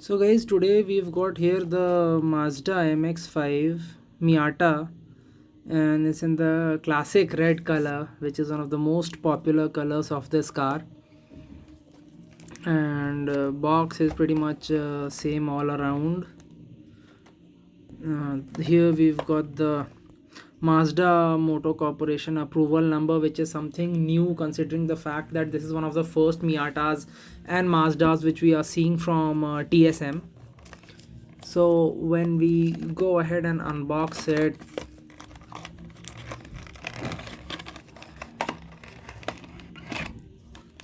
So guys, today we've got here the Mazda MX-5 MIATA, and it's in the classic red color, which is one of the most popular colors of this car. And box is pretty much same all around. Here we've got the Mazda Motor Corporation approval number, which is something new considering the fact that this is one of the first Miatas and Mazdas which we are seeing from TSM. So when we go ahead and unbox it,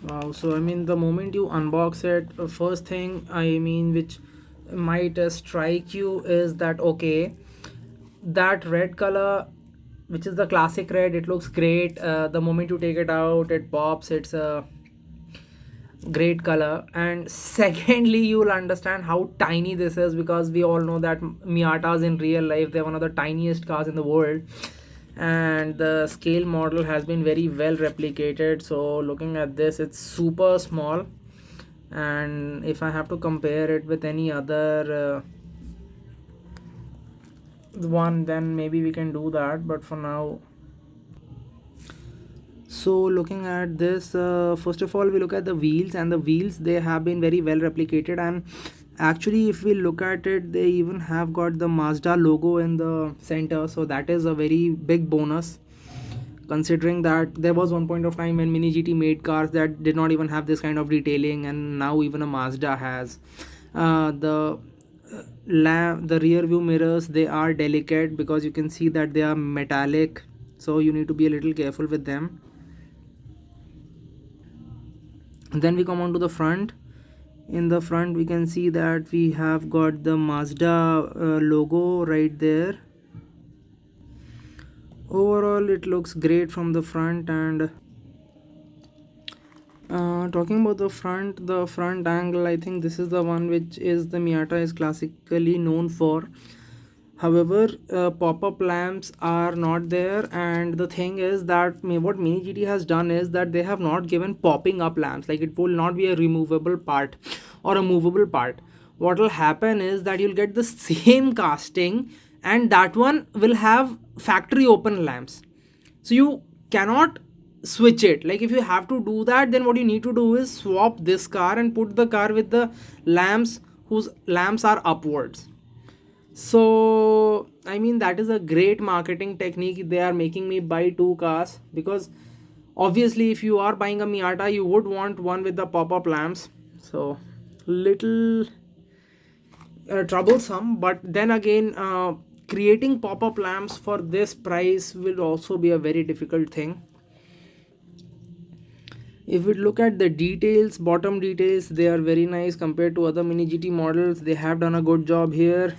wow, so I mean the moment you unbox it, first thing I mean which might strike you is that okay, that red color, which is the classic red, it looks great. The moment you take it out, it pops. It's a great color. And secondly, you will understand how tiny this is, because we all know that Miatas in real life, they're one of the tiniest cars in the world, and the scale model has been very well replicated. So looking at this, it's super small, and if I have to compare it with any other one, then maybe we can do that, but for now. So looking at this, first of all we look at the wheels, and the wheels, they have been very well replicated. And actually if we look at it, they even have got the Mazda logo in the center, so that is a very big bonus, considering that there was one point of time when Mini GT made cars that did not even have this kind of detailing, and now even a Mazda has. The rear view mirrors, they are delicate because you can see that they are metallic, so you need to be a little careful with them. Then we come on to the front. In the front we can see that we have got the Mazda logo right there. Overall it looks great from the front. And talking about the front angle, I think this is the one which is the Miata is classically known for. However, pop-up lamps are not there, and the thing is that what Mini GT has done is that they have not given popping up lamps. Like, it will not be a removable part or a movable part. What will happen is that you'll get the same casting, and that one will have factory open lamps. So you cannot switch it. Like, if you have to do that, then what you need to do is swap this car and put the car with the lamps whose lamps are upwards. So I mean, that is a great marketing technique. They are making me buy two cars, because obviously if you are buying a Miata, you would want one with the pop-up lamps. So little troublesome, but then again, creating pop-up lamps for this price will also be a very difficult thing. If we look at the details, bottom details, they are very nice compared to other Mini GT models. They have done a good job here.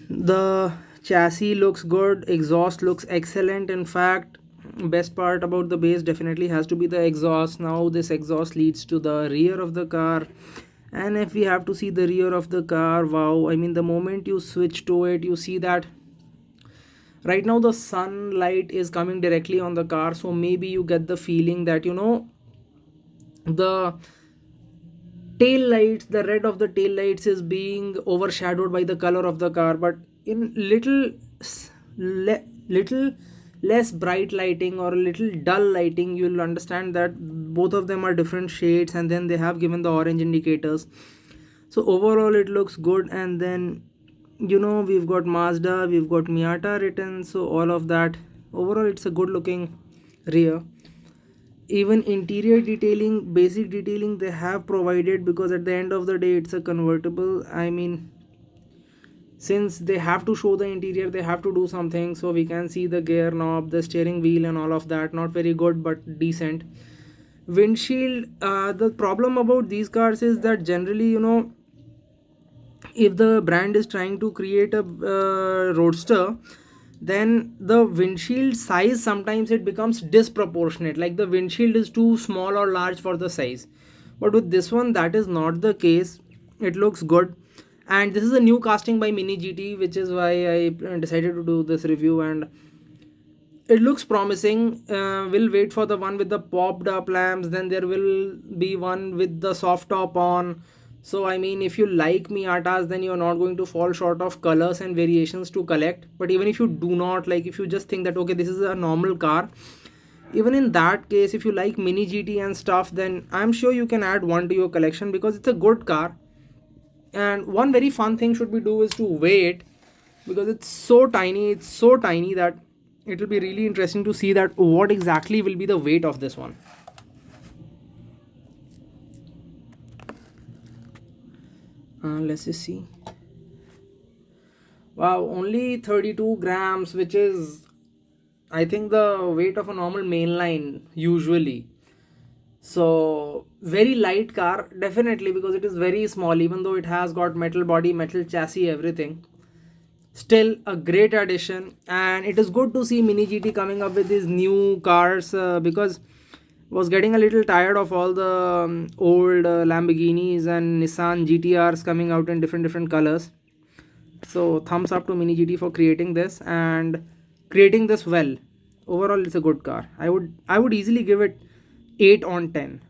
The chassis looks good, exhaust looks excellent. In fact, best part about the base definitely has to be the exhaust. Now this exhaust leads to the rear of the car, and if we have to see the rear of the car, wow, I mean, the moment you switch to it, you see that right now the sunlight is coming directly on the car, so maybe you get the feeling that, the tail lights, the red of the tail lights is being overshadowed by the color of the car. But in little less bright lighting or a little dull lighting, you'll understand that both of them are different shades, and then they have given the orange indicators. So overall it looks good. And then, we've got Mazda, we've got Miata written, so all of that, overall it's a good looking rear. Even interior detailing, basic detailing, they have provided, because at the end of the day it's a convertible. I mean, since they have to show the interior, they have to do something. So we can see the gear knob, the steering wheel, and all of that. Not very good, but decent. Windshield, the problem about these cars is that generally, if the brand is trying to create a roadster, then the windshield size, sometimes it becomes disproportionate, like the windshield is too small or large for the size. But with this one, that is not the case. It looks good. And this is a new casting by Mini GT, which is why I decided to do this review. And it looks promising. We'll wait for the one with the popped up lamps, then there will be one with the soft top on. So I mean, if you like Miatas, then you're not going to fall short of colors and variations to collect. But even if you do not like, if you just think that okay, this is a normal car, even in that case, if you like mini GT and stuff, then I'm sure you can add one to your collection because it's a good car. And one very fun thing should be do is to weigh it, because it's so tiny that it will be really interesting to see that what exactly will be the weight of this one. Let's just see. Wow, only 32 grams, which is I think the weight of a normal mainline usually. So very light car, definitely, because it is very small, even though it has got metal body, metal chassis, everything. Still a great addition, and it is good to see Mini GT coming up with these new cars, because was getting a little tired of all the old Lamborghinis and Nissan GTRs coming out in different colors. So thumbs up to Mini GT for creating this and creating this well. Overall, it's a good car. I would easily give it 8 on 10.